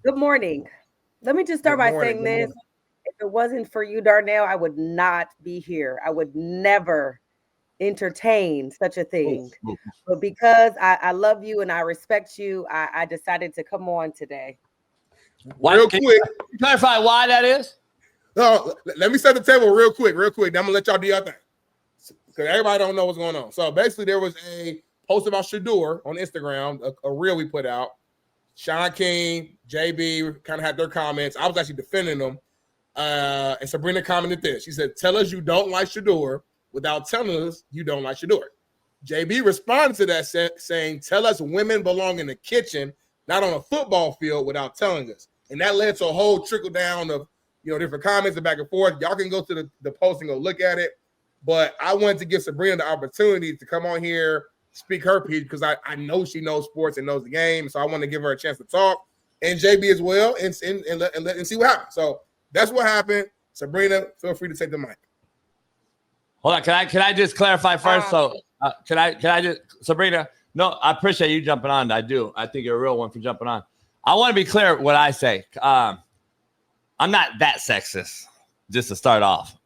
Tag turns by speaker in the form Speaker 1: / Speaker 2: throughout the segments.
Speaker 1: Good morning. Let me just start
Speaker 2: Good
Speaker 1: by
Speaker 2: morning.
Speaker 1: saying
Speaker 2: Good
Speaker 1: this.
Speaker 2: morning.
Speaker 1: If it wasn't for you, Darnell, I would not be here. I would never entertain such a
Speaker 3: Oof,
Speaker 1: thing.
Speaker 3: oof.
Speaker 1: But because I love you and I respect you, I decided to come on today.
Speaker 3: Why?
Speaker 2: Real
Speaker 3: Can
Speaker 2: quick.
Speaker 3: you clarify why that is?
Speaker 2: No, let me set the table real quick. Then I'm gonna let y'all do your thing because everybody don't know what's going on. So basically, there was a post about Sheduer on Instagram, a reel we put out. Shaun King, JB kind of had their comments. I was actually defending them. And Sabrina commented this. She said, "Tell us you don't like Sheduer without telling us you don't like Sheduer." JB responded to that saying, "Tell us women belong in the kitchen, not on a football field, without telling us." And that led to a whole trickle down of different comments and back and forth. Y'all can go to the post and go look at it. But I wanted to give Sabrina the opportunity to come on here, speak her piece, because I know she knows sports and knows the game. So I want to give her a chance to talk, and JB as well, and see what happens. So that's what happened. Sabrina, feel free to take the mic.
Speaker 3: Hold on. Can I just clarify first? Can I just, Sabrina? No, I appreciate you jumping on. I do. I think you're a real one for jumping on. I want to be clear what I say. I'm not that sexist, just to start off.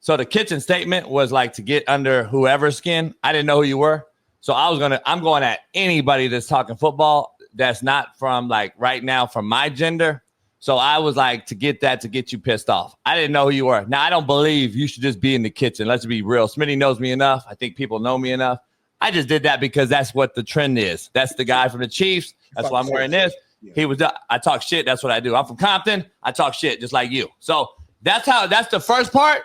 Speaker 3: So the kitchen statement was like to get under whoever's skin. I didn't know who you were. So I'm going at anybody that's talking football that's not from like right now from my gender. So I was like to get you pissed off. I didn't know who you were. Now I don't believe you should just be in the kitchen. Let's be real. Smitty knows me enough. I think people know me enough. I just did that because that's what the trend is. That's the guy from the Chiefs. That's why I'm wearing this. Yeah. I talk shit. That's what I do. I'm from Compton. I talk shit just like you. So that's the first part.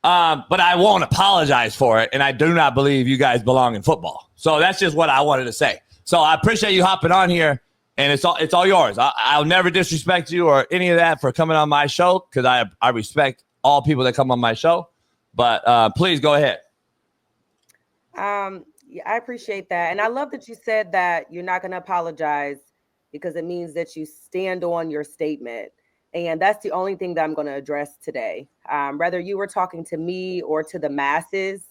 Speaker 3: But I won't apologize for it. And I do not believe you guys belong in football. So that's just what I wanted to say. So I appreciate you hopping on here, and it's all yours. I'll never disrespect you or any of that for coming on my show, because I respect all people that come on my show. But please go ahead.
Speaker 1: Yeah, I appreciate that. And I love that you said that you're not going to apologize because it means that you stand on your statement. And that's the only thing that I'm going to address today. Whether you were talking to me or to the masses,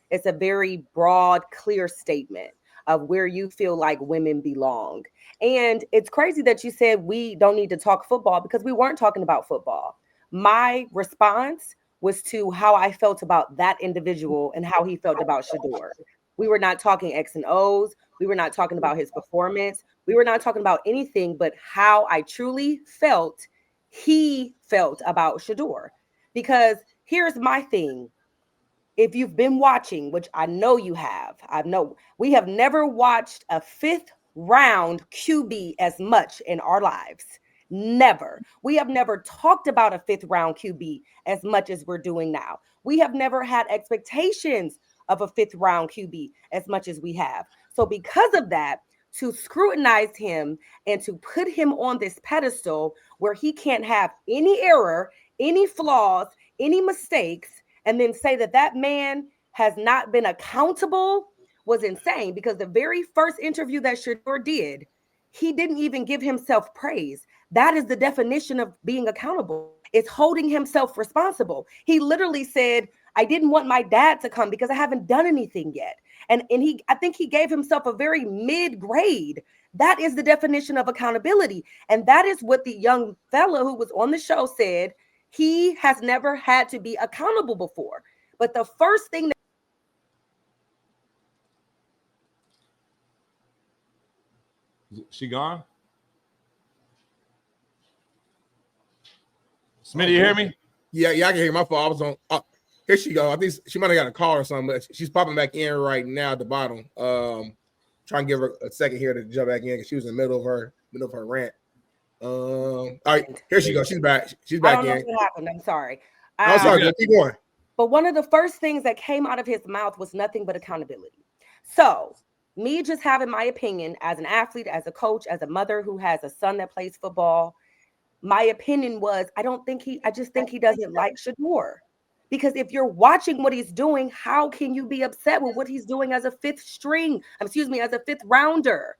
Speaker 1: it's a very broad, clear statement of where you feel like women belong. And it's crazy that you said we don't need to talk football, because we weren't talking about football. My response was to how I felt about that individual and how he felt about Sheduer. We were not talking X and O's. We were not talking about his performance. We were not talking about anything but how I truly felt he felt about Sheduer. Because here's my thing. If you've been watching, which I know you have, we have never watched a fifth round QB as much in our lives. Never. We have never talked about a fifth round QB as much as we're doing now. We have never had expectations of a fifth round QB as much as we have. So because of that, to scrutinize him and to put him on this pedestal where he can't have any error, any flaws, any mistakes, and then say that that man has not been accountable was insane. Because the very first interview that Sheduer did, he didn't even give himself praise. That is the definition of being accountable. It's holding himself responsible. He literally said, I didn't want my dad to come because I haven't done anything yet. And I think he gave himself a very mid-grade. That is the definition of accountability. And that is what the young fella who was on the show said. He has never had to be accountable before. But the first thing that
Speaker 3: She gone? Smitty, you hear me?
Speaker 2: Yeah, I can hear my fault. I was on. Here she go. I think she might have got a call or something, but she's popping back in right now at the bottom. Try and give her a second here to jump back in because she was in the middle of her rant. All right, here she goes. She's back. She's back in.
Speaker 1: I don't know what happened. I'm sorry.
Speaker 2: I'm sorry. Keep going.
Speaker 1: But one of the first things that came out of his mouth was nothing but accountability. So me just having my opinion as an athlete, as a coach, as a mother who has a son that plays football, my opinion was I just think he doesn't like Sheduer. Because if you're watching what he's doing, how can you be upset with what he's doing as a fifth rounder?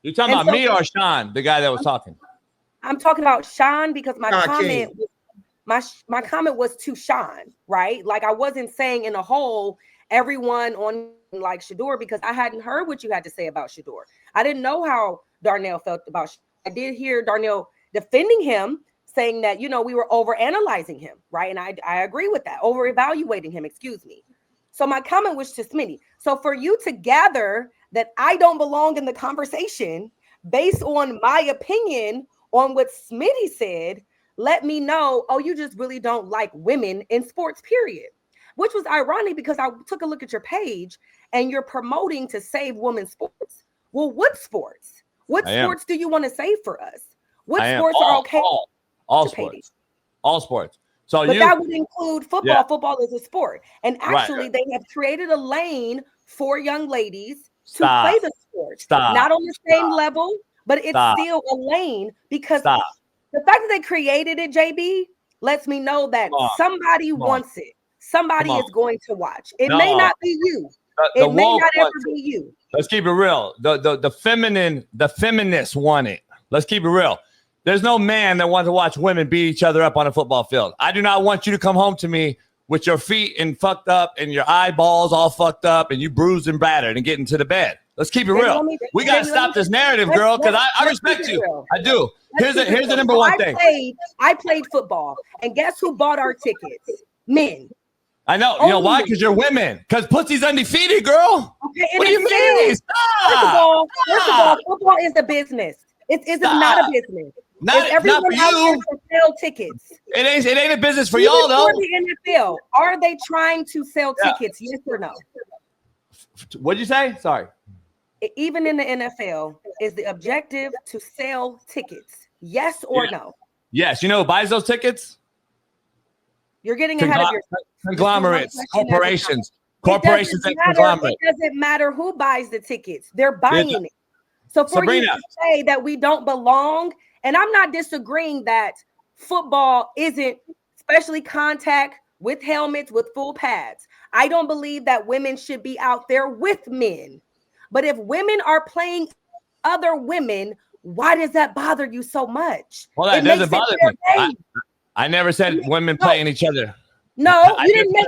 Speaker 3: You talking about me or Shaun, the guy that was talking?
Speaker 1: I'm talking about Shaun because my comment was to Shaun, right? Like I wasn't saying in a whole everyone on like Sheduer, because I hadn't heard what you had to say about Sheduer. I didn't know how Darnell felt about Sheduer. I did hear Darnell defending him, saying that, you know, we were overanalyzing him, right? And I agree with that, over-evaluating him, excuse me. So my comment was to Smitty. So for you to gather that I don't belong in the conversation based on my opinion on what Smitty said, let me know, oh, you just really don't like women in sports, period. Which was ironic because I took a look at your page and you're promoting to save women's sports. Well, what sports? What sports do you want to save for us? What sports are okay?
Speaker 3: All sports. All sports. So
Speaker 1: but that would include football. Yeah. Football is a sport. And actually, they have created a lane for young ladies to play the sport. Not on the same level, but it's still a lane because the fact that they created it, JB, lets me know that somebody wants it. Somebody is going to watch. It may not be you. It may not ever be you.
Speaker 3: Let's keep it real. The feminists want it. Let's keep it real. There's no man that wants to watch women beat each other up on a football field. I do not want you to come home to me with your feet and fucked up and your eyeballs all fucked up and you bruised and battered and get into the bed. Let's keep it real. We got to stop this narrative, girl, because I respect you. I do. Here's the number one thing.
Speaker 1: I played football, and guess who bought our tickets? Men.
Speaker 3: I know. You know why? Because you're women. Because pussy's undefeated, girl.
Speaker 1: Okay,
Speaker 3: what do you mean?
Speaker 1: First of all, football is a business. It's not a business.
Speaker 3: Not for you.
Speaker 1: To sell tickets.
Speaker 3: It ain't a business for y'all though.
Speaker 1: For the NFL, are they trying to sell tickets? Yes or no?
Speaker 3: What'd you say? Sorry.
Speaker 1: Even in the NFL, is the objective to sell tickets? Yes or no?
Speaker 3: Yes. You know who buys those tickets?
Speaker 1: You're getting ahead of yourself.
Speaker 3: Conglomerates, corporations, and conglomerates.
Speaker 1: It doesn't matter who buys the tickets; they're buying it. So for Sabrina, you to say that we don't belong, and I'm not disagreeing that football isn't, especially contact with helmets, with full pads. I don't believe that women should be out there with men. But if women are playing other women, why does that bother you so much?
Speaker 3: Well, that doesn't bother me. I never said women playing each other.
Speaker 1: No, you didn't make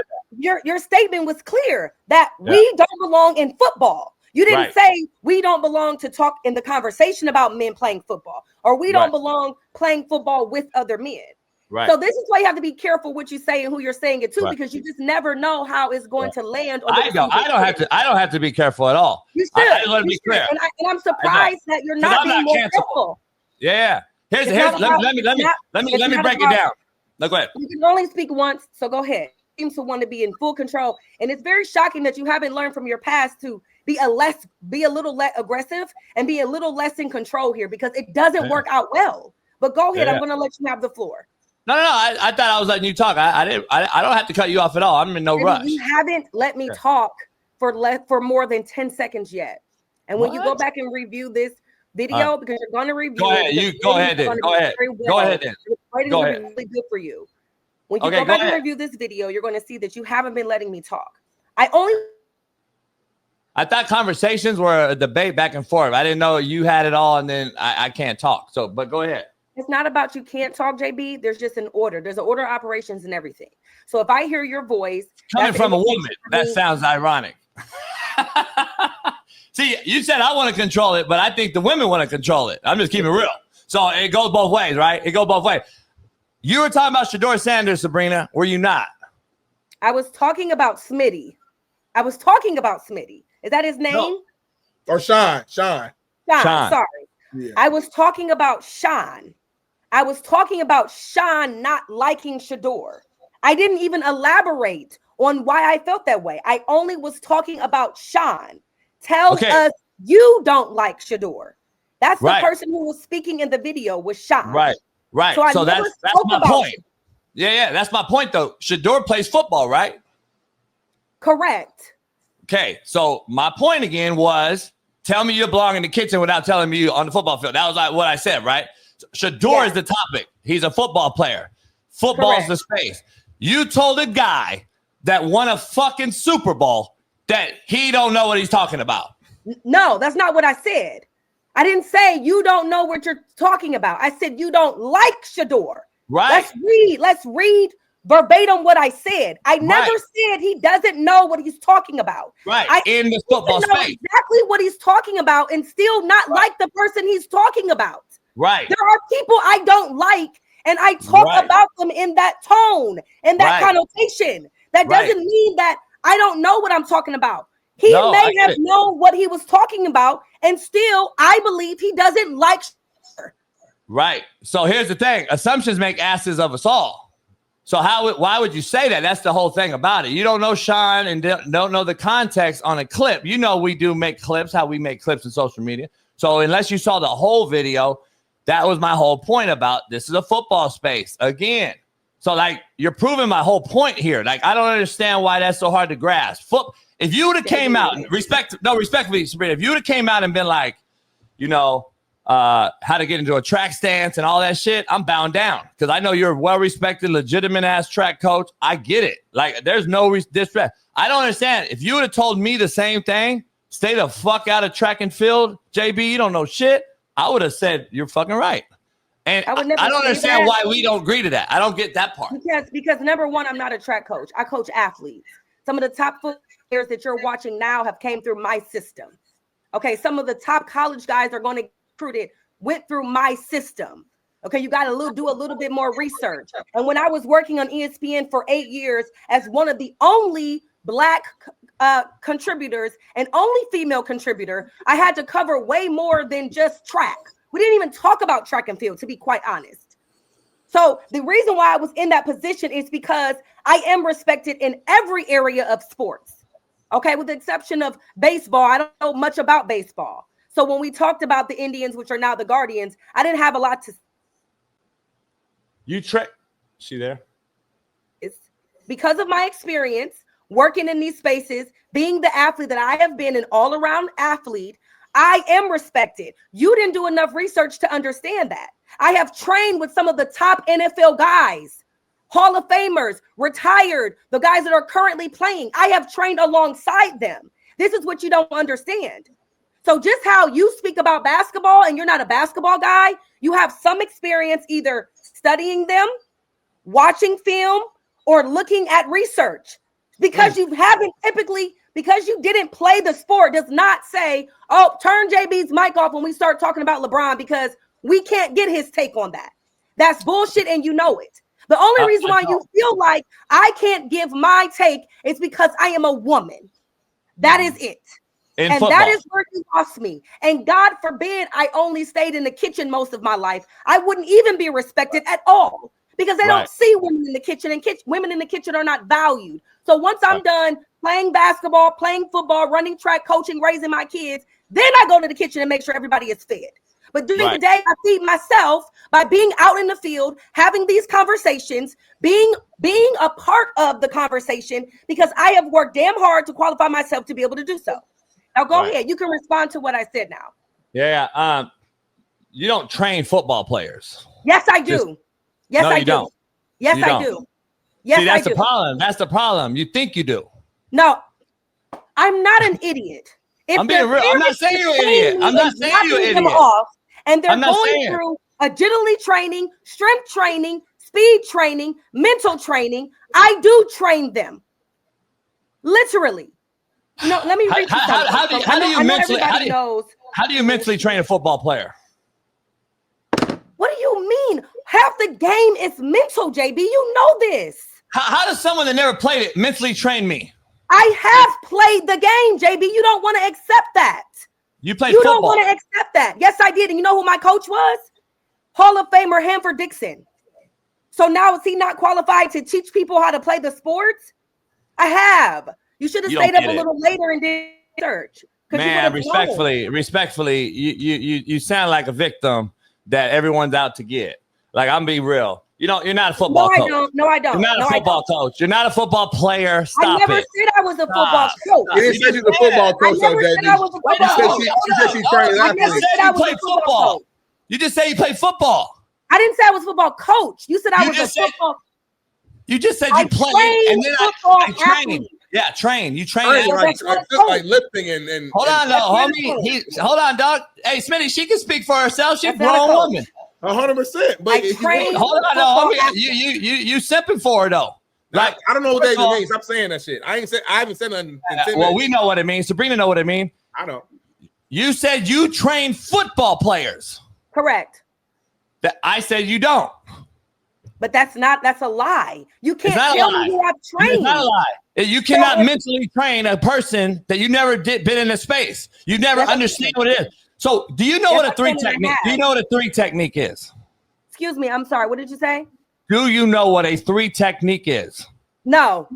Speaker 1: your statement was clear that we don't belong in football. You didn't say we don't belong to talk in the conversation about men playing football, or we don't belong playing football with other men. Right. So this is why you have to be careful what you say and who you're saying it to, because you just never know how it's going to land.
Speaker 3: I don't have to be careful at all.
Speaker 1: You should.
Speaker 3: I let me be clear.
Speaker 1: And I'm surprised that you're not being more careful.
Speaker 3: Yeah. Let me break it down. No, go ahead.
Speaker 1: You can only speak once, so go ahead. Seems to want to be in full control, and it's very shocking that you haven't learned from your past to be a little less aggressive and be a little less in control here, because it doesn't work out well. But go ahead. I'm going to let you have the floor.
Speaker 3: No. I thought I was letting you talk. I don't have to cut you off at all. I'm in no rush.
Speaker 1: You haven't let me talk for more than 10 seconds yet. And when you go back and review this video, because you're going to review.
Speaker 3: Go ahead. Go ahead then. Go ahead. Go ahead.
Speaker 1: Really good for you. When you go back and review this video, you're going to see that you haven't been letting me talk. I
Speaker 3: thought conversations were a debate back and forth. I didn't know you had it all, and then I can't talk. So, but go ahead.
Speaker 1: It's not about you can't talk, JB. There's just an order. There's an order of operations and everything. So if I hear your voice
Speaker 3: coming from a woman, that sounds ironic. See, you said I want to control it, but I think the women want to control it. I'm just keeping it real. So it goes both ways, right? It goes both ways. You were talking about Sheduer Sanders, Sabrina. Were you not?
Speaker 1: I was talking about Smitty. Is that his name?
Speaker 2: No. Or Shaun.
Speaker 1: Sorry. Yeah. I was talking about Shaun. I was talking about Shaun not liking Sheduer. I didn't even elaborate on why I felt that way. I only was talking about Shaun. Tell us you don't like Sheduer. That's the person who was speaking in the video was Shaun.
Speaker 3: Right. So that's my point. Yeah, that's my point though. Sheduer plays football, right?
Speaker 1: Correct.
Speaker 3: Okay, so my point again was, tell me you belong in the kitchen without telling me you on the football field. That was like what I said, right? Sheduer is the topic. He's a football player. Football's the space. You told a guy that won a fucking Super Bowl that he don't know what he's talking about.
Speaker 1: No, that's not what I said. I didn't say you don't know what you're talking about. I said you don't like Sheduer.
Speaker 3: Right.
Speaker 1: Let's read verbatim what I said. I never said he doesn't know what he's talking about.
Speaker 3: Right. In the football space.
Speaker 1: Exactly what he's talking about and still not like the person he's talking about.
Speaker 3: Right.
Speaker 1: There are people I don't like, and I talk about them in that tone and that connotation. That doesn't mean that I don't know what I'm talking about. He may have known what he was talking about, and still, I believe he doesn't like.
Speaker 3: Right. So here's the thing: assumptions make asses of us all. So why would you say that? That's the whole thing about it. You don't know Shaun and don't know the context on a clip. You know we do make clips, how we make clips in social media. So unless you saw the whole video, that was my whole point about this is a football space again. So like you're proving my whole point here. Like I don't understand why that's so hard to grasp. If you would have came out and respectfully, Sabrina, if you would have came out and been like, you know, how to get into a track stance and all that shit, I'm bound down because I know you're a well-respected, legitimate ass track coach. I get it. Like there's no disrespect. I don't understand. If you would have told me the same thing, stay the fuck out of track and field, JB, you don't know shit, I would have said you're fucking right. And I don't understand why we don't agree to that. I don't get that part.
Speaker 1: Because number one, I'm not a track coach. I coach athletes. Some of the top players that you're watching now have came through my system. Okay, some of the top college guys are going to went through my system. Okay, you got to do a little bit more research. And when I was working on ESPN for 8 years as one of the only Black contributors and only female contributor, I had to cover way more than just track. We didn't even talk about track and field, to be quite honest. So the reason why I was in that position is because I am respected in every area of sports. Okay, with the exception of baseball, I don't know much about baseball. So when we talked about the Indians, which are now the Guardians, I didn't have a lot to.
Speaker 3: She there?
Speaker 1: It's because of my experience working in these spaces, being the athlete that I have been, an all-around athlete, I am respected. You didn't do enough research to understand that. I have trained with some of the top NFL guys, Hall of Famers, retired, the guys that are currently playing. I have trained alongside them. This is what you don't understand. So just how you speak about basketball and you're not a basketball guy, you have some experience either studying them, watching film, or looking at research. Because you haven't typically, because you didn't play the sport does not say, oh, turn JB's mic off when we start talking about LeBron because we can't get his take on that. That's bullshit and you know it. The only reason why you feel like I can't give my take is because I am a woman. That is it. And football. That is where you lost me. And God forbid I only stayed in the kitchen most of my life. I wouldn't even be respected at all because they don't see women in the kitchen, and women in the kitchen are not valued. So once I'm done playing basketball, playing football, running track, coaching, raising my kids, then I go to the kitchen and make sure everybody is fed. But during the day, I feed myself by being out in the field, having these conversations, being a part of the conversation because I have worked damn hard to qualify myself to be able to do so. Now go ahead. You can respond to what I said now.
Speaker 3: Yeah. You don't train football players.
Speaker 1: Yes, I do. Yes, I do.
Speaker 3: Don't.
Speaker 1: Yes, I do. Yes,
Speaker 3: see, that's the problem. That's the problem. You think you do.
Speaker 1: No, I'm not an idiot.
Speaker 3: I'm being real. I'm not saying you're an idiot. I'm not saying you're an idiot.
Speaker 1: And they're going through agility training, strength training, speed training, mental training. I do train them. Literally. No, let me read you something.
Speaker 3: How do you mentally train a football player?
Speaker 1: What do you mean? Half the game is mental, JB. You know this.
Speaker 3: How does someone that never played it mentally train me?
Speaker 1: I have played the game, JB. You don't want to accept that.
Speaker 3: You played football.
Speaker 1: You don't want to accept that. Yes, I did. And you know who my coach was? Hall of Famer Hanford Dixon. So now is he not qualified to teach people how to play the sports? I have. You should have stayed up a little later and did research.
Speaker 3: Man, respectfully, you sound like a victim that everyone's out to get. Like, I'm being real. You know, you're not a football coach.
Speaker 1: No, I don't.
Speaker 3: You're not a football coach. You're not a football player. Stop it.
Speaker 1: I never said I was a football coach.
Speaker 2: You didn't say she's a football coach, though, JB. You said she trained athletes.
Speaker 3: You played football. You just say you play football.
Speaker 1: I didn't say I was a football coach. You said I was a football.
Speaker 3: You just said you played, and then I trained. Yeah, train. You train
Speaker 2: like lifting and
Speaker 3: hold on, though, homie. Hold on, dog. Hey, Smitty, she can speak for herself. She's a grown woman.
Speaker 2: 100%. But
Speaker 3: hold on, though, homie. You simping for her though. Like,
Speaker 2: I don't know what that means. Stop saying that shit. I haven't said nothing.
Speaker 3: Well, we know what it means. Sabrina know what it means.
Speaker 2: I know.
Speaker 3: You said you train football players.
Speaker 1: Correct.
Speaker 3: That I said you don't.
Speaker 1: But that's a lie. You can't tell me you have trained.
Speaker 3: It's not a lie. You cannot mentally train a person that you never been in a space. You never understand what it is. So do you know what a 3 technique? Do you know what a 3 technique is?
Speaker 1: Excuse me, I'm sorry. What did you say?
Speaker 3: Do you know what a 3 technique is?
Speaker 1: No.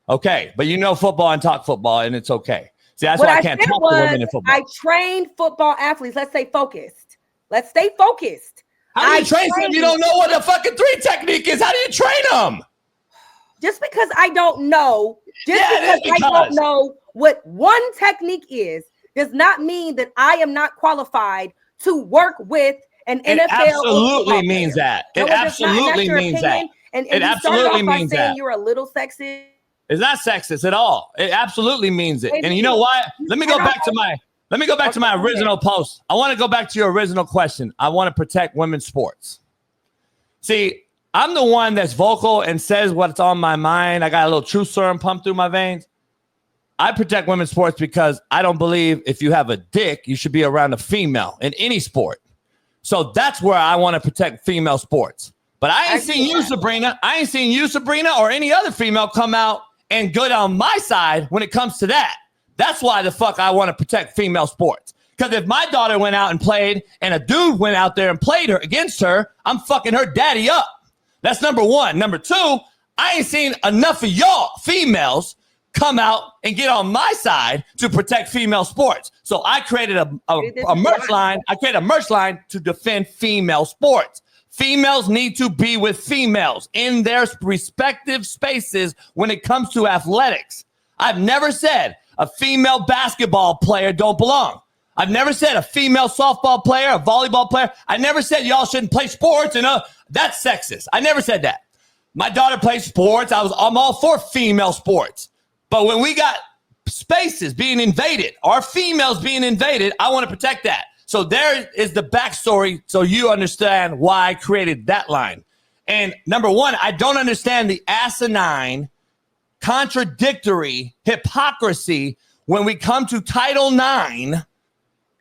Speaker 3: Okay, but you know football and talk football, and it's okay. See, that's why I can't talk to women in football.
Speaker 1: I trained football athletes. Let's stay focused. Let's stay focused.
Speaker 3: How do you train them if you don't know what the fucking 3 technique is? How do you train them?
Speaker 1: Just because I don't know, I don't know what one technique is, does not mean that I am not qualified to work with an NFL.
Speaker 3: It absolutely means that. It absolutely means that.
Speaker 1: And it absolutely means that. You're a little sexist.
Speaker 3: It's not sexist at all. It absolutely means it. And you know what? Let me go back to my original post. I want to go back to your original question. I want to protect women's sports. See, I'm the one that's vocal and says what's on my mind. I got a little truth serum pumped through my veins. I protect women's sports because I don't believe if you have a dick, you should be around a female in any sport. So that's where I want to protect female sports. But I ain't seen you, Sabrina. I ain't seen you, Sabrina, or any other female come out and good on my side when it comes to that. That's why the fuck I want to protect female sports. Because if my daughter went out and played and a dude went out there and played her against her, I'm fucking her daddy up. That's number one. Number two, I ain't seen enough of y'all females come out and get on my side to protect female sports. So I created a merch line. I created a merch line to defend female sports. Females need to be with females in their respective spaces when it comes to athletics. I've never said a female basketball player don't belong. I've never said a female softball player, a volleyball player. I never said y'all shouldn't play sports and that's sexist. I never said that. My daughter plays sports. I'm all for female sports. But when we got spaces being invaded, our females being invaded, I want to protect that. So there is the backstory so you understand why I created that line. And number one, I don't understand the asinine, contradictory hypocrisy when we come to Title IX,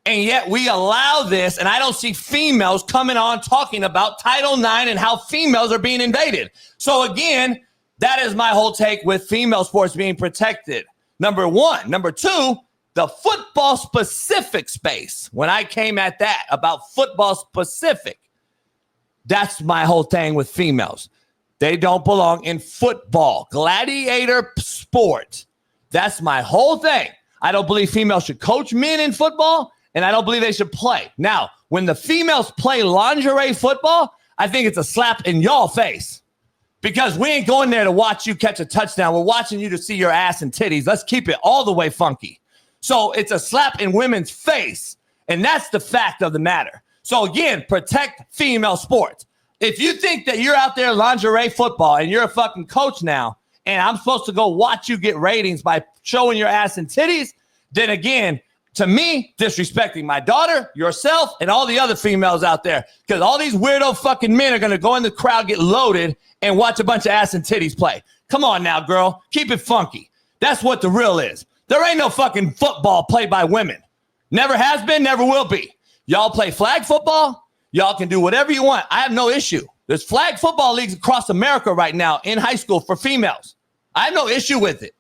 Speaker 3: and yet we allow this, and I don't see females coming on talking about Title IX and how females are being invaded. So again, that is my whole take with female sports being protected. Number one. Number two, the football specific space. When I came at that about football specific, that's my whole thing with females. They don't belong in football, gladiator sport. That's my whole thing. I don't believe females should coach men in football, and I don't believe they should play. Now, when the females play lingerie football, I think it's a slap in y'all face. Because we ain't going there to watch you catch a touchdown. We're watching you to see your ass and titties. Let's keep it all the way funky. So it's a slap in women's face. And that's the fact of the matter. So again, protect female sports. If you think that you're out there lingerie football and you're a fucking coach now, and I'm supposed to go watch you get ratings by showing your ass and titties, then again, to me, disrespecting my daughter, yourself, and all the other females out there. Because all these weirdo fucking men are going to go in the crowd, get loaded, and watch a bunch of ass and titties play. Come on now, girl. Keep it funky. That's what the real is. There ain't no fucking football played by women. Never has been, never will be. Y'all play flag football. Y'all can do whatever you want. I have no issue. There's flag football leagues across America right now in high school for females. I have no issue with it.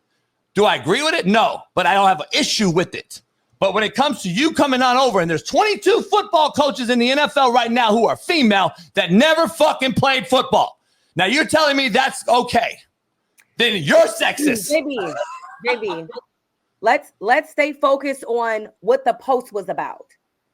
Speaker 3: Do I agree with it? No, but I don't have an issue with it. But when it comes to you coming on over, and there's 22 football coaches in the NFL right now who are female that never fucking played football. Now you're telling me that's okay. Then you're sexist.
Speaker 1: JB, let's stay focused on what the post was about.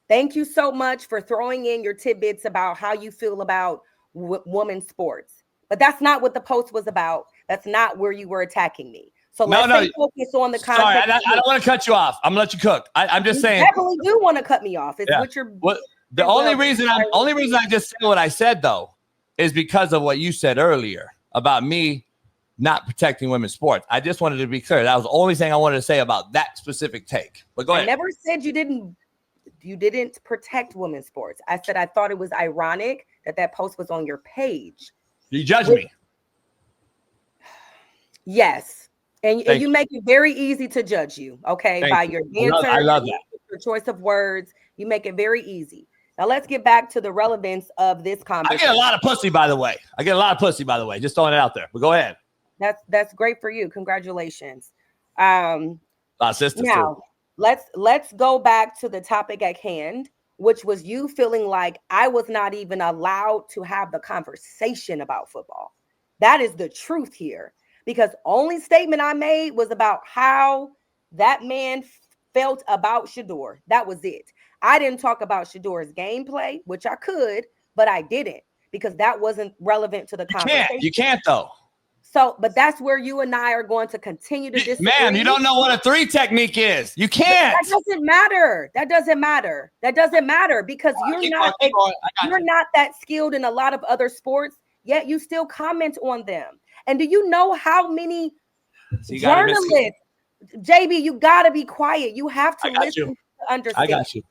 Speaker 1: Thank you so much for throwing in your tidbits about how you feel about women's sports. But that's not what the post was about. That's not where you were attacking me. So let's stay focused on the content.
Speaker 3: Sorry, I don't want to cut you off. I'm gonna let you cook. I'm just saying.
Speaker 1: You definitely do want to cut me off. It's what you're.
Speaker 3: The only reason I just said what I said though is because of what you said earlier about me not protecting women's sports. I just wanted to be clear. That was the only thing I wanted to say about that specific take. But go ahead.
Speaker 1: I never said you didn't protect women's sports. I said I thought it was ironic that post was on your page.
Speaker 3: You judge me.
Speaker 1: Yes. And you make it very easy to judge you, okay? By your answer,
Speaker 3: I love that.
Speaker 1: Your choice of words, you make it very easy. Now let's get back to the relevance of this
Speaker 3: I
Speaker 1: conversation.
Speaker 3: get a lot of pussy, by the way. Just throwing it out there. But go ahead.
Speaker 1: That's great for you. Congratulations.
Speaker 3: Sisters
Speaker 1: Now
Speaker 3: too.
Speaker 1: let's go back to the topic at hand, which was you feeling like I was not even allowed to have the conversation about football. That is the truth here, because only statement I made was about how that man felt about Sheduer. That was it. I didn't talk about Sheduer's gameplay, which I could, but I didn't, because that wasn't relevant to the conversation.
Speaker 3: You can't though.
Speaker 1: So, but that's where you and I are going to continue to disagree.
Speaker 3: Ma'am, you don't know what a 3 technique is. You can't.
Speaker 1: That doesn't matter. That doesn't matter because you're not that skilled in a lot of other sports, yet you still comment on them. And do you know how many journalists, JB, you got to be quiet. You have to listen to understand.
Speaker 3: I got you.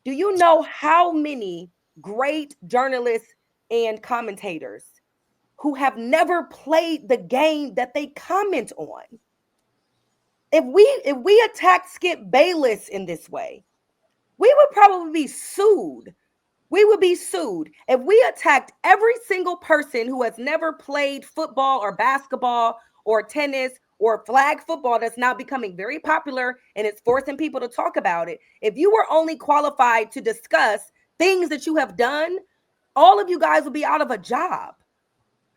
Speaker 1: Do you know how many great journalists and commentators who have never played the game that they comment on? If we attacked Skip Bayless in this way, we would probably be sued. We would be sued. If we attacked every single person who has never played football or basketball or tennis or flag football, that's now becoming very popular and it's forcing people to talk about it. If you were only qualified to discuss things that you have done, all of you guys would be out of a job.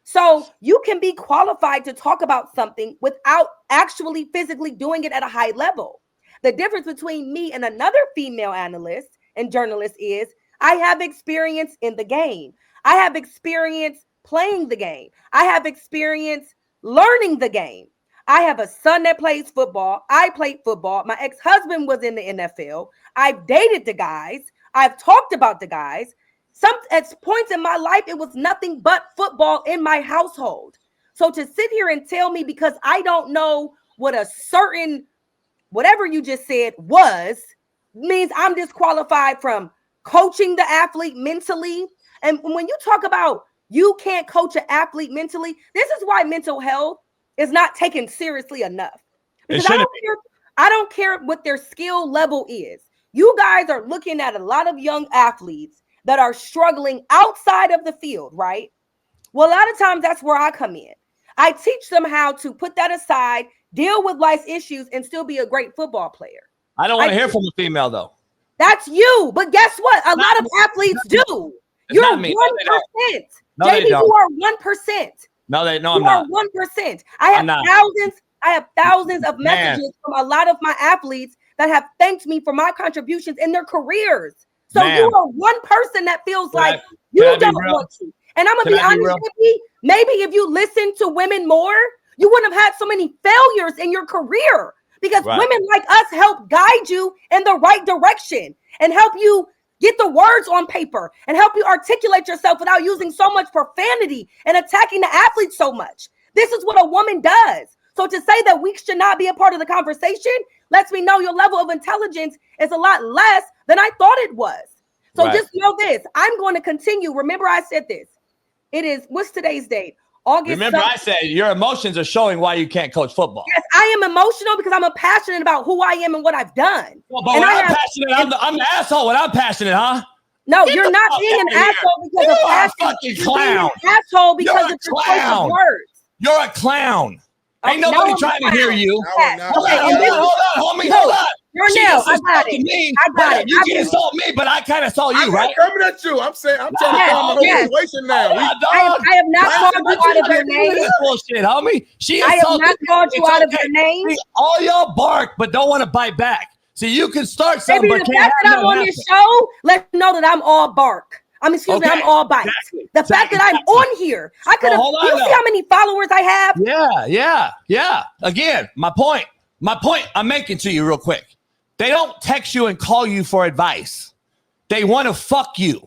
Speaker 1: So you can be qualified to talk about something without actually physically doing it at a high level. The difference between me and another female analyst and journalist is I have experience in the game. I have experience playing the game. I have experience learning the game. I have a son that plays football. I played football. My ex-husband was in the NFL. I've dated the guys. I've talked about the guys. At points in my life, it was nothing but football in my household. So to sit here and tell me because I don't know what a certain, whatever you just said was, means I'm disqualified from coaching the athlete mentally. And when you talk about you can't coach an athlete mentally, this is why mental health is not taken seriously enough. Because I don't care what their skill level is. You guys are looking at a lot of young athletes that are struggling outside of the field, right? Well, a lot of times that's where I come in. I teach them how to put that aside, deal with life's issues, and still be a great football player.
Speaker 3: I don't want to hear from a female, though.
Speaker 1: That's you. But guess what? A lot of athletes do. You're 1%. JB, you are 1%.
Speaker 3: No, I'm not.
Speaker 1: You are 1%. I have thousands of messages from a lot of my athletes that have thanked me for my contributions in their careers. So you are one person that feels like you don't want to. And I'm going to be honest with you, maybe if you listen to women more, you wouldn't have had so many failures in your career, because women like us help guide you in the right direction and help you get the words on paper and help you articulate yourself without using so much profanity and attacking the athlete so much. This is what a woman does. So to say that we should not be a part of the conversation lets me know your level of intelligence is a lot less than I thought it was. So just know this. I'm going to continue. Remember, I said this. It is, what's today's date? August.
Speaker 3: Remember, 7th. I said your emotions are showing why you can't coach football.
Speaker 1: Yes, I am emotional because I'm passionate about who I am and what I've done.
Speaker 3: Well, but when I'm passionate, I'm the asshole when I'm passionate, huh?
Speaker 1: No, you're not being an asshole because of passion.
Speaker 3: Fucking clown.
Speaker 1: You're an asshole because of your choice of words.
Speaker 3: You're a clown. Ain't nobody trying to hear you.
Speaker 1: Okay,
Speaker 3: hold on, homie, hold on.
Speaker 1: Darnell, I got it. I got it.
Speaker 3: You can insult me, but I kind of saw you, right?
Speaker 2: I'm coming at you. I'm saying I'm trying to calm the situation now.
Speaker 1: I have not called you out of your name.
Speaker 3: Bullshit, homie.
Speaker 1: I have not called you out of your name.
Speaker 3: All y'all bark, but don't want to bite back. See, you can start something, but
Speaker 1: the fact that I'm on this show, let you know that I'm all bark. I'm all bite. The fact that I'm on here, I could have. You see how many followers I have?
Speaker 3: Yeah. Again, my point I'm making to you real quick. They don't text you and call you for advice. They want to fuck you.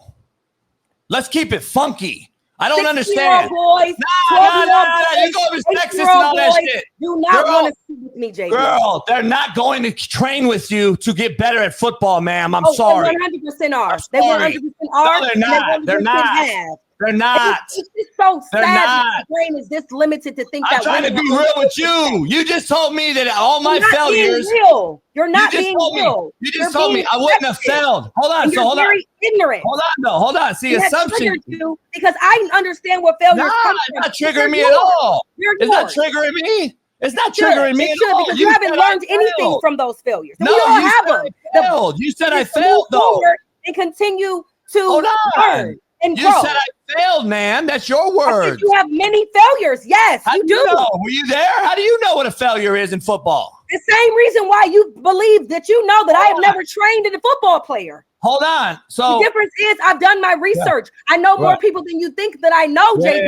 Speaker 3: Let's keep it funky. I don't understand.
Speaker 1: Boys,
Speaker 3: you go to Texas and all that shit.
Speaker 1: Do not want to speak with me, JB.
Speaker 3: Girl, they're not going to train with you to get better at football, ma'am. I'm sorry.
Speaker 1: They 100% are. They 100% are.
Speaker 3: No, they're not. They're not. They're not.
Speaker 1: It's just so
Speaker 3: They're
Speaker 1: sad
Speaker 3: not.
Speaker 1: that the brain is this limited to think
Speaker 3: I'm
Speaker 1: that
Speaker 3: trying to be
Speaker 1: women
Speaker 3: real
Speaker 1: are
Speaker 3: with you. You just told me that all my
Speaker 1: You're not
Speaker 3: failures.
Speaker 1: being real. You're not
Speaker 3: You just
Speaker 1: being
Speaker 3: told me.
Speaker 1: real.
Speaker 3: You
Speaker 1: You're
Speaker 3: just told me
Speaker 1: being
Speaker 3: I wouldn't have
Speaker 1: deceptive.
Speaker 3: failed. Hold on.
Speaker 1: And
Speaker 3: So
Speaker 1: you're
Speaker 3: hold on.
Speaker 1: very ignorant.
Speaker 3: Hold on, though. Hold on. See,
Speaker 1: And that
Speaker 3: assumption.
Speaker 1: triggered you because I understand what failures
Speaker 3: Nah,
Speaker 1: come
Speaker 3: it's
Speaker 1: from.
Speaker 3: not triggering me
Speaker 1: You're
Speaker 3: at
Speaker 1: yours.
Speaker 3: all.
Speaker 1: You're
Speaker 3: It's not
Speaker 1: yours.
Speaker 3: triggering me. It's not
Speaker 1: It should.
Speaker 3: triggering me
Speaker 1: It
Speaker 3: at
Speaker 1: should,
Speaker 3: all.
Speaker 1: because you haven't
Speaker 3: said I
Speaker 1: learned anything
Speaker 3: failed.
Speaker 1: from those failures. And
Speaker 3: No,
Speaker 1: we all
Speaker 3: you
Speaker 1: have
Speaker 3: said
Speaker 1: them.
Speaker 3: I failed. You said I
Speaker 1: Just to
Speaker 3: failed,
Speaker 1: move
Speaker 3: though.
Speaker 1: forward and continue to
Speaker 3: Hold on.
Speaker 1: learn and
Speaker 3: You
Speaker 1: grow.
Speaker 3: said I failed, man. That's your
Speaker 1: I said
Speaker 3: word.
Speaker 1: you have many failures. Yes,
Speaker 3: How
Speaker 1: you
Speaker 3: do you
Speaker 1: do.
Speaker 3: know? Were you there? How do you know what a failure is in football?
Speaker 1: The same reason why you believe that you know that I have never trained a football player.
Speaker 3: Hold on. So
Speaker 1: The difference is I've done my research. I know more
Speaker 3: Right.
Speaker 1: people than you think that I know, JB.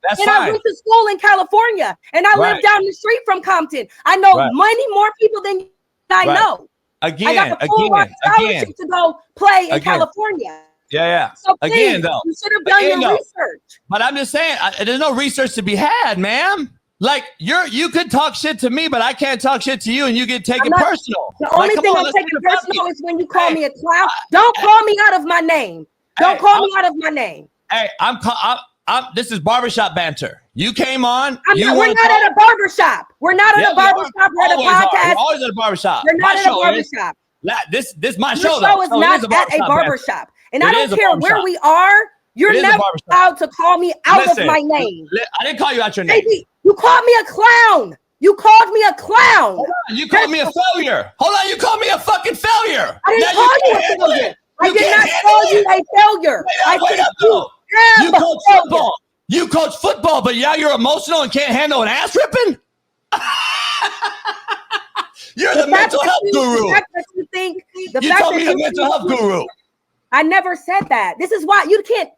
Speaker 3: That's
Speaker 1: And
Speaker 3: fine.
Speaker 1: I went to school in California, and I live
Speaker 3: Right.
Speaker 1: down the street from Compton. I know
Speaker 3: Right.
Speaker 1: many more people than I
Speaker 3: Right.
Speaker 1: know. I
Speaker 3: Again,
Speaker 1: got a full ride scholarship to go play in
Speaker 3: Again.
Speaker 1: California.
Speaker 3: Yeah.
Speaker 1: So please,
Speaker 3: Again, though.
Speaker 1: you should have done
Speaker 3: Again,
Speaker 1: your
Speaker 3: though.
Speaker 1: research.
Speaker 3: But I'm just saying, there's no research to be had, ma'am. Like you could talk shit to me, but I can't talk shit to you, and you get taken
Speaker 1: not-
Speaker 3: personal.
Speaker 1: The only
Speaker 3: come
Speaker 1: thing
Speaker 3: on,
Speaker 1: I'm
Speaker 3: let's
Speaker 1: taking
Speaker 3: be about
Speaker 1: personal
Speaker 3: it.
Speaker 1: is when you call
Speaker 3: Hey,
Speaker 1: me a clown. Don't call me out of my name. Don't
Speaker 3: Hey,
Speaker 1: call me out of my name.
Speaker 3: Hey, this is barbershop banter. You came on.
Speaker 1: We're not at a barbershop. We're not at a barbershop. We're at a podcast.
Speaker 3: We're always at a barbershop.
Speaker 1: We're not
Speaker 3: My
Speaker 1: at a
Speaker 3: show is.
Speaker 1: barbershop.
Speaker 3: This my
Speaker 1: Your
Speaker 3: show,
Speaker 1: show
Speaker 3: though.
Speaker 1: is
Speaker 3: So it
Speaker 1: not
Speaker 3: is
Speaker 1: at a
Speaker 3: banter.
Speaker 1: barbershop. And
Speaker 3: It
Speaker 1: I
Speaker 3: is
Speaker 1: don't
Speaker 3: a
Speaker 1: care where
Speaker 3: barbershop.
Speaker 1: we are. You're
Speaker 3: It is a
Speaker 1: never
Speaker 3: barbershop.
Speaker 1: allowed to call me out
Speaker 3: Listen,
Speaker 1: of my name.
Speaker 3: I didn't call you out your name.
Speaker 1: Baby, you called me a clown. You called me a clown.
Speaker 3: Hold on, you called me a failure. Hold on, you called me a fucking failure.
Speaker 1: I didn't
Speaker 3: Now
Speaker 1: call you
Speaker 3: can't
Speaker 1: a
Speaker 3: handle
Speaker 1: failure.
Speaker 3: it.
Speaker 1: I
Speaker 3: You
Speaker 1: did
Speaker 3: can't
Speaker 1: not
Speaker 3: handle
Speaker 1: call you
Speaker 3: it.
Speaker 1: a failure.
Speaker 3: Wait
Speaker 1: I
Speaker 3: up,
Speaker 1: said
Speaker 3: though.
Speaker 1: you
Speaker 3: You
Speaker 1: have
Speaker 3: coach
Speaker 1: a failure.
Speaker 3: football. You coach football, but now you're emotional and can't handle an ass ripping? You're the mental health guru.
Speaker 1: The fact that you think, the
Speaker 3: You
Speaker 1: fact
Speaker 3: told
Speaker 1: that
Speaker 3: me
Speaker 1: you
Speaker 3: the mental health
Speaker 1: think-
Speaker 3: guru.
Speaker 1: I never said that. This is why you can't.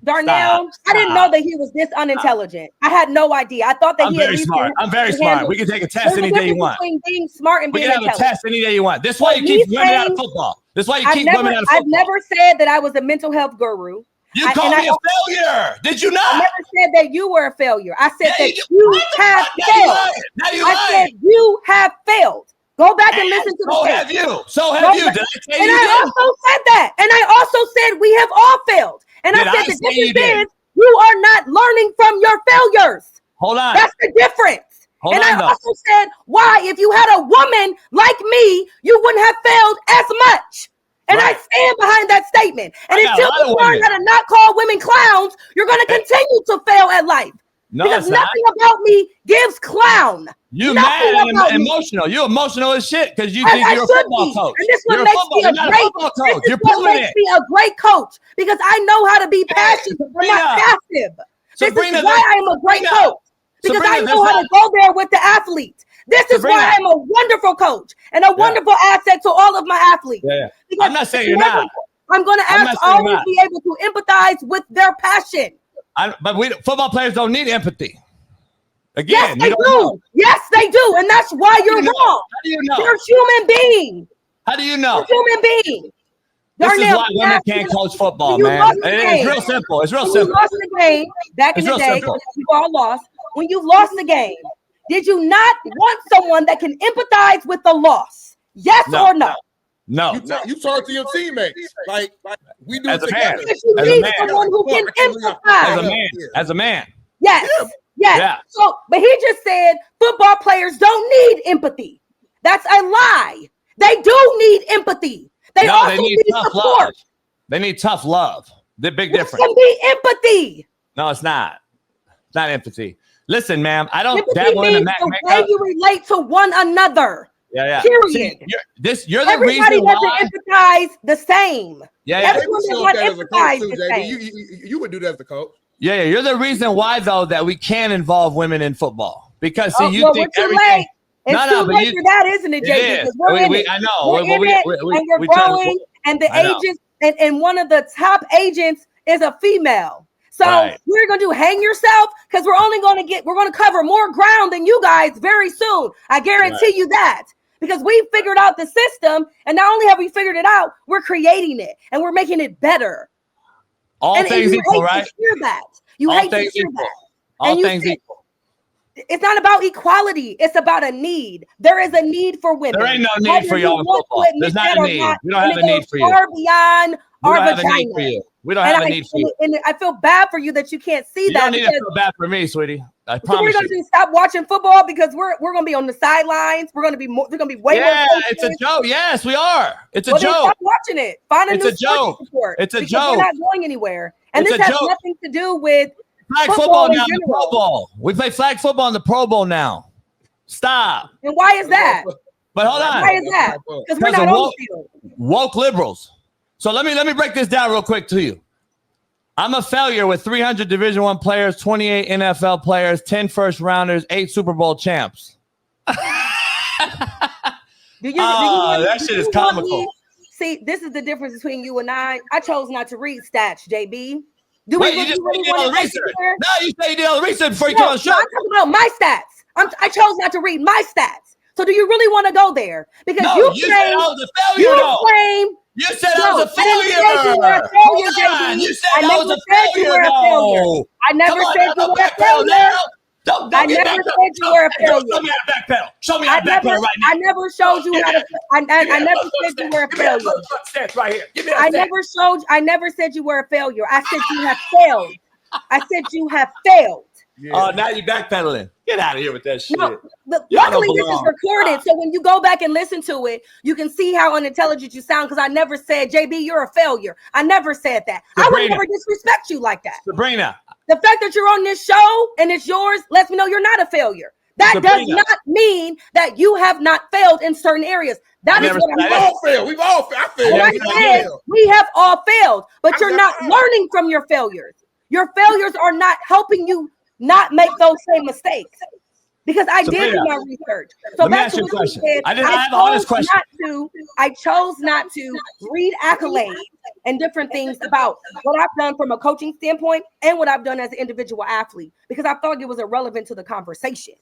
Speaker 1: Darnell, I didn't know that he was this unintelligent. I had no idea. I thought that
Speaker 3: I'm
Speaker 1: he at
Speaker 3: very
Speaker 1: least
Speaker 3: smart. I'm very
Speaker 1: could
Speaker 3: smart.
Speaker 1: handle-
Speaker 3: We can take a test
Speaker 1: There's a
Speaker 3: any day you
Speaker 1: difference
Speaker 3: want.
Speaker 1: between being smart and
Speaker 3: We
Speaker 1: being
Speaker 3: can have a
Speaker 1: intelligent.
Speaker 3: test any day you want. This is why you
Speaker 1: But
Speaker 3: keep
Speaker 1: he's
Speaker 3: women out of
Speaker 1: saying-
Speaker 3: football. This is why you
Speaker 1: I've
Speaker 3: keep women out of
Speaker 1: never
Speaker 3: football.
Speaker 1: said that I was a mental health guru.
Speaker 3: You called me a failure. Did you
Speaker 1: I
Speaker 3: not?
Speaker 1: never said that you were a failure. I said
Speaker 3: Yeah,
Speaker 1: that
Speaker 3: you-
Speaker 1: you
Speaker 3: What the
Speaker 1: have
Speaker 3: fuck? Now you
Speaker 1: failed.
Speaker 3: lying. Now you
Speaker 1: I
Speaker 3: lying.
Speaker 1: said you have failed. Go back and listen to the
Speaker 3: So
Speaker 1: tape.
Speaker 3: have you. So have
Speaker 1: Go
Speaker 3: you.
Speaker 1: back-
Speaker 3: Did I say
Speaker 1: And
Speaker 3: you
Speaker 1: I
Speaker 3: did?
Speaker 1: also said that. And I also said we have all failed. And
Speaker 3: Did
Speaker 1: I
Speaker 3: I
Speaker 1: said the
Speaker 3: say you
Speaker 1: difference
Speaker 3: did?
Speaker 1: is you are not learning from your failures.
Speaker 3: Hold on.
Speaker 1: That's the difference.
Speaker 3: Hold
Speaker 1: and
Speaker 3: on,
Speaker 1: I
Speaker 3: though.
Speaker 1: also said why, if you had a woman like me, you wouldn't have failed as much. And I
Speaker 3: Right.
Speaker 1: stand behind that statement. And
Speaker 3: I got a
Speaker 1: until
Speaker 3: lot
Speaker 1: you
Speaker 3: of
Speaker 1: learn
Speaker 3: women.
Speaker 1: how to not call women clowns, you're going to continue to fail at life.
Speaker 3: No,
Speaker 1: Because
Speaker 3: it's not.
Speaker 1: nothing about me gives clown.
Speaker 3: You
Speaker 1: Nothing
Speaker 3: mad and
Speaker 1: about me.
Speaker 3: emotional. You emotional as shit because you
Speaker 1: As
Speaker 3: think
Speaker 1: I
Speaker 3: you're a
Speaker 1: should
Speaker 3: football
Speaker 1: be.
Speaker 3: coach.
Speaker 1: And this
Speaker 3: You're
Speaker 1: one makes me
Speaker 3: you're
Speaker 1: a
Speaker 3: not
Speaker 1: great
Speaker 3: football
Speaker 1: This
Speaker 3: coach.
Speaker 1: is
Speaker 3: You're
Speaker 1: what
Speaker 3: proving
Speaker 1: makes
Speaker 3: it.
Speaker 1: me a great coach because I know how to be passionate but
Speaker 3: Sabrina.
Speaker 1: not passive.
Speaker 3: Sabrina,
Speaker 1: This is why I am a great
Speaker 3: Sabrina.
Speaker 1: coach. Because
Speaker 3: Sabrina,
Speaker 1: I know
Speaker 3: there's
Speaker 1: how to go there with the athletes. This is
Speaker 3: Sabrina.
Speaker 1: why I'm a wonderful coach and a wonderful asset to all of my athletes.
Speaker 3: Yeah.
Speaker 1: Because
Speaker 3: I'm not saying you're not.
Speaker 1: I'm going to
Speaker 3: I'm not saying you're
Speaker 1: always
Speaker 3: not.
Speaker 1: be able to empathize with their passion.
Speaker 3: But football players don't need empathy. Again,
Speaker 1: Yes,
Speaker 3: you
Speaker 1: they
Speaker 3: don't
Speaker 1: do.
Speaker 3: know.
Speaker 1: Yes, they do. And that's why you're wrong.
Speaker 3: How do you know?
Speaker 1: You're a human being.
Speaker 3: How do you
Speaker 1: You're
Speaker 3: know?
Speaker 1: a human being.
Speaker 3: This is
Speaker 1: Darnell,
Speaker 3: why women can't coach football,
Speaker 1: when you
Speaker 3: man.
Speaker 1: lost the
Speaker 3: It's
Speaker 1: game-
Speaker 3: real simple. It's real
Speaker 1: When you
Speaker 3: simple.
Speaker 1: lost the game back in
Speaker 3: It's
Speaker 1: the
Speaker 3: real
Speaker 1: day,
Speaker 3: simple.
Speaker 1: we all lost. When you lost the game, did you not want someone that can empathize with the loss? Yes
Speaker 3: No.
Speaker 1: or no?
Speaker 3: No.
Speaker 2: You talk to your teammates like we do
Speaker 3: As a
Speaker 2: together.
Speaker 3: man.
Speaker 1: Because you
Speaker 3: As a
Speaker 1: need
Speaker 3: man.
Speaker 1: someone who can
Speaker 3: As a
Speaker 1: empathize.
Speaker 3: man. As a man.
Speaker 1: Yes.
Speaker 2: Yeah.
Speaker 1: Yes.
Speaker 3: Yeah.
Speaker 1: So, but he just said football players don't need empathy. That's a lie. They do need empathy. They
Speaker 3: No,
Speaker 1: also
Speaker 3: they need
Speaker 1: need
Speaker 3: tough
Speaker 1: support.
Speaker 3: love. They need tough love. The big
Speaker 1: Which
Speaker 3: difference.
Speaker 1: can be empathy.
Speaker 3: No, it's not. It's not empathy. Listen, ma'am, I don't
Speaker 1: Empathy
Speaker 3: dabble in the
Speaker 1: means the way
Speaker 3: makeup.
Speaker 1: you relate to one another.
Speaker 3: Yeah.
Speaker 1: Period.
Speaker 3: See, you're the
Speaker 1: Everybody
Speaker 3: reason
Speaker 1: doesn't
Speaker 3: why.
Speaker 1: empathize the same.
Speaker 3: Yeah.
Speaker 2: They
Speaker 1: Everyone
Speaker 2: would
Speaker 1: does
Speaker 2: show
Speaker 1: not
Speaker 2: up that as a
Speaker 1: empathize
Speaker 2: coach too,
Speaker 1: the
Speaker 2: JB.
Speaker 1: same.
Speaker 2: You would do that as a coach.
Speaker 3: Yeah, you're the reason why though that we can involve women in football because see,
Speaker 1: Oh,
Speaker 3: you
Speaker 1: well,
Speaker 3: think
Speaker 1: we're too
Speaker 3: everything.
Speaker 1: late. It's
Speaker 3: No,
Speaker 1: too
Speaker 3: but
Speaker 1: late
Speaker 3: you-
Speaker 1: for that, isn't it,
Speaker 3: It
Speaker 1: JB?
Speaker 3: is.
Speaker 1: Because we're in it.
Speaker 3: I know.
Speaker 1: We're in it, and we're growing. And the
Speaker 3: I know.
Speaker 1: agents, and one of the top agents is a female. So
Speaker 3: Right.
Speaker 1: we're gonna do hang yourself because we're gonna cover more ground than you guys very soon. I guarantee you that. Because we figured out the system, and not only have we figured it out, we're creating it and we're making it better.
Speaker 3: All
Speaker 1: And
Speaker 3: things
Speaker 1: you
Speaker 3: equal,
Speaker 1: hate
Speaker 3: right?
Speaker 1: to hear that. You
Speaker 3: All
Speaker 1: hate to
Speaker 3: things
Speaker 1: hear
Speaker 3: equal.
Speaker 1: that.
Speaker 3: All
Speaker 1: And you
Speaker 3: things
Speaker 1: said-
Speaker 3: equal.
Speaker 1: It's not about equality. It's about a need. There is a need for women.
Speaker 3: There ain't no need
Speaker 1: Whether
Speaker 3: for
Speaker 1: you
Speaker 3: y'all in
Speaker 1: want to
Speaker 3: football.
Speaker 1: admit
Speaker 3: There's not
Speaker 1: that
Speaker 3: a
Speaker 1: or
Speaker 3: need.
Speaker 1: not,
Speaker 3: We don't
Speaker 1: and
Speaker 3: have
Speaker 1: it
Speaker 3: a need
Speaker 1: goes
Speaker 3: for you.
Speaker 1: far beyond
Speaker 3: We
Speaker 1: our
Speaker 3: don't have a need
Speaker 1: vagina.
Speaker 3: for you. We don't have a need for you.
Speaker 1: And I feel bad for you that you can't see that.
Speaker 3: You don't need to feel bad for me, sweetie. I promise
Speaker 1: we're going to stop watching football because we're going to be on the sidelines. We're going to be more. There's going to be way more.
Speaker 3: Yeah, it's a joke. Yes, we are. It's a joke.
Speaker 1: Stop watching it. Find a new
Speaker 3: joke.
Speaker 1: Sport
Speaker 3: It's a
Speaker 1: joke. We're not going anywhere. And this has nothing to do with
Speaker 3: flag football now in the Pro Bowl. We play flag football in the Pro Bowl now. Stop.
Speaker 1: And why is that?
Speaker 3: But hold on.
Speaker 1: Why is that? Because we're not on the field.
Speaker 3: Woke liberals. So let me break this down real quick to you. I'm a failure with 300 Division I players, 28 NFL players, 10 first rounders, 8 Super Bowl champs.
Speaker 1: That
Speaker 3: shit is comical.
Speaker 1: See, this is the difference between you and I. I chose not to read stats, JB.
Speaker 3: You just did all the research. No, you say you did all the research before you came on the show.
Speaker 1: I'm talking about my stats. I chose not to read my stats. So do you really want to go there? Because you
Speaker 3: said I was a failure. You said I was a failure. You said I was a failure.
Speaker 1: I never said you were a failure. I never said you were a failure.
Speaker 3: Show me how to backpedal. Show me how to backpedal right now.
Speaker 1: I never showed you how to. I never said you were a failure.
Speaker 3: Right here. Give me that
Speaker 1: I never said you were a failure. I said you have failed. I said you have failed.
Speaker 3: Yeah. Oh, now you're backpedaling. Get out of here with that shit.
Speaker 1: No, luckily, this is recorded. So when you go back and listen to it, you can see how unintelligent you sound because I never said, JB, you're a failure. I never said that. Sabrina, I would never disrespect you like that.
Speaker 3: Sabrina.
Speaker 1: The fact that you're on this show and it's yours lets me know you're not a failure. That does not mean that you have not failed in certain areas. That is what I'm saying.
Speaker 2: Failed. We've all failed.
Speaker 1: I said we have all failed, but you're not learning from your failures. Your failures are not helping you not make those same mistakes. Because I did do my research. So
Speaker 3: let me ask you a question. I have an honest question.
Speaker 1: I chose not to read accolades and different things about what I've done from a coaching standpoint and what I've done as an individual athlete because I thought it was irrelevant to the conversation.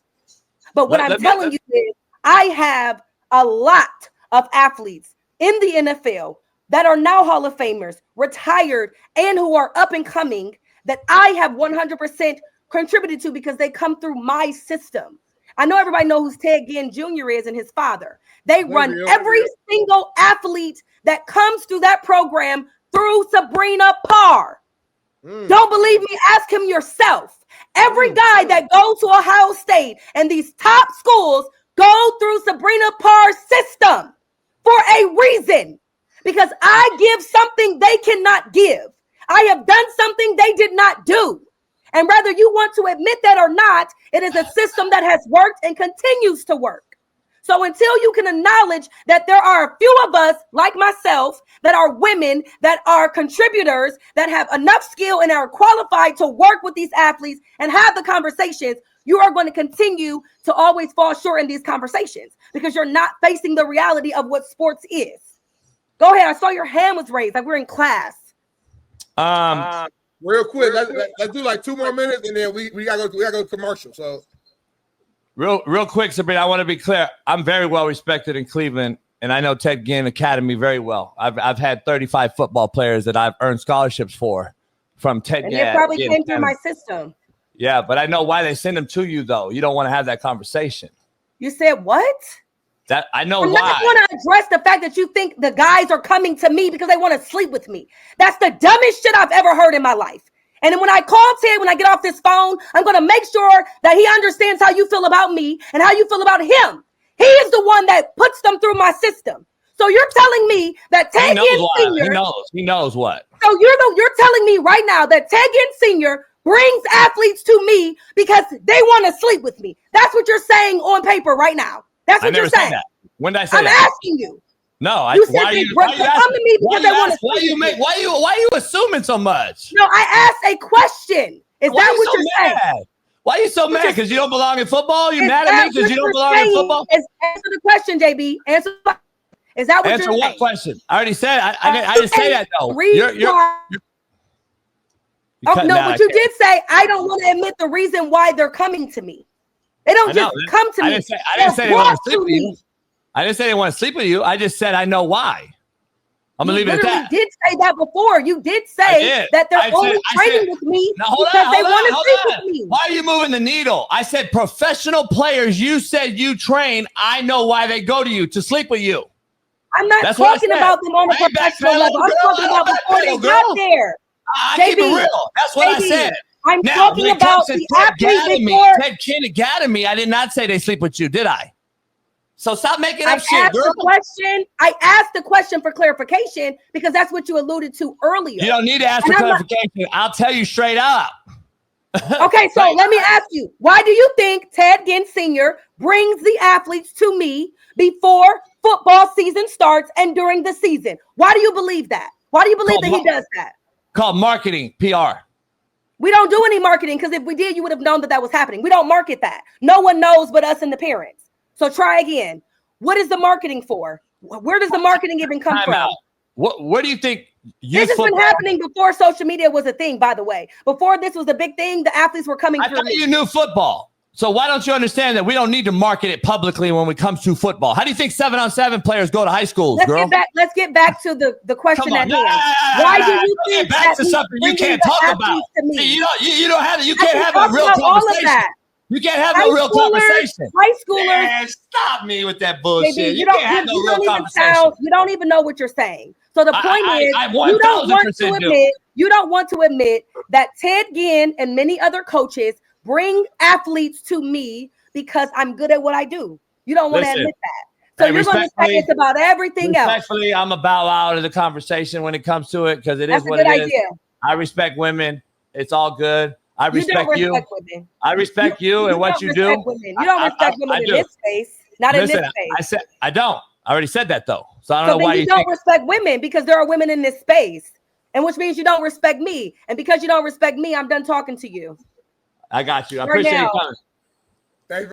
Speaker 1: But what I'm telling you is I have a lot of athletes in the NFL that are now Hall of Famers, retired, and who are up and coming that I have 100% contributed to because they come through my system. I know everybody knows who Ted Ginn Jr. is and his father. They run every single athlete that comes through that program through Sabrina Parr. Don't believe me? Ask him yourself. Every guy that goes to Ohio State and these top schools go through Sabrina Parr's system for a reason. Because I give something they cannot give. I have done something they did not do. And whether you want to admit that or not, it is a system that has worked and continues to work. So until you can acknowledge that there are a few of us, like myself, that are women, that are contributors, that have enough skill and are qualified to work with these athletes and have the conversations, you are going to continue to always fall short in these conversations because you're not facing the reality of what sports is. Go ahead. I saw your hand was raised like we're in class.
Speaker 2: Real quick, let's do like 2 more minutes, and then we gotta go to commercial. So,
Speaker 3: real quick, Sabrina, I want to be clear. I'm very well respected in Cleveland, and I know Ted Ginn Academy very well. I've had 35 football players that I've earned scholarships for from Ted Ginn.
Speaker 1: And they probably came through my system.
Speaker 3: Yeah, but I know why they send them to you, though. You don't want to have that conversation.
Speaker 1: You said what?
Speaker 3: That I know why.
Speaker 1: I want to address the fact that you think the guys are coming to me because they want to sleep with me. That's the dumbest shit I've ever heard in my life. And then when I call Ted, when I get off this phone, I'm going to make sure that he understands how you feel about me and how you feel about him. He is the one that puts them through my system. So you're telling me that Ted Ginn Sr.
Speaker 3: He knows what.
Speaker 1: So you're telling me right now that Ted Ginn Sr. brings athletes to me because they want to sleep with me. That's what you're saying on paper right now. That's what you're saying.
Speaker 3: When did I say
Speaker 1: that? I'm asking you.
Speaker 3: No,
Speaker 1: you said they come to me because they want to.
Speaker 3: Why are you assuming so much?
Speaker 1: No, I asked a question. Is that what you're saying?
Speaker 3: Why are you so mad? Because you don't belong in football? You mad at me because you don't belong in football?
Speaker 1: Answer the question, JB. Answer. Is that what you're saying?
Speaker 3: Answer what question? I already said. I didn't say that though.
Speaker 1: But you did say I don't want to admit the reason why they're coming to me. They don't just come to me.
Speaker 3: I didn't say they want to sleep with you. I didn't say they want to sleep with you. I just said I know why. I'm going to leave it at that.
Speaker 1: You did say that before. You did say that they're only training with me because they want to sleep with me.
Speaker 3: Why are you moving the needle? I said professional players you said you train. I know why they go to you to sleep with you.
Speaker 1: I'm not talking about them on a professional level. I'm talking about before they got there.
Speaker 3: I keep it real. That's what I said.
Speaker 1: I'm
Speaker 3: now,
Speaker 1: talking about the athlete before.
Speaker 3: Ted Ken Academy, I did not say they sleep with you, did I? So stop making up shit, girl.
Speaker 1: I asked the question for clarification because that's what you alluded to earlier.
Speaker 3: You don't need to ask for clarification. I'll tell you straight up.
Speaker 1: Okay, so let me ask you, why do you think Ted Ginn Sr. brings the athletes to me before football season starts and during the season? Why do you believe that? Why do you believe that he does that?
Speaker 3: Called marketing, PR.
Speaker 1: We don't do any marketing because if we did, you would have known that was happening. We don't market that. No one knows but us and the parents. So try again. What is the marketing for? Where does the marketing even come from?
Speaker 3: What do you think?
Speaker 1: This has been happening before social media was a thing, by the way. Before this was a big thing, the athletes were coming through.
Speaker 3: I thought you knew football. So why don't you understand that we don't need to market it publicly when it comes to football? How do you think 7-on-7 players go to high schools, girl?
Speaker 1: Let's get back to the question at hand. Why do you think
Speaker 3: back to something you can't talk about? See, you don't have it. You can't have a real conversation. You can't have no real conversation.
Speaker 1: High schoolers,
Speaker 3: man, stop me with that bullshit.
Speaker 1: Baby,
Speaker 3: you can't have no real conversation.
Speaker 1: You don't even know what you're saying. So the point is, you don't want to admit that Ted Ginn and many other coaches bring athletes to me because I'm good at what I do. You don't want to admit that. So you're going to say it's about everything else.
Speaker 3: Respectfully, I'm about out of the conversation when it comes to it because it is what it is. I respect women. It's all good. I respect you. Women. I respect you and what you do.
Speaker 1: Women. You don't respect women in this space. Not in this space.
Speaker 3: I said I don't. I already said that though. So I don't know why
Speaker 1: you don't respect women because there are women in this space, and which means you don't respect me. And because you don't respect me, I'm done talking to you.
Speaker 3: I got you. I appreciate you coming.
Speaker 2: Thank you.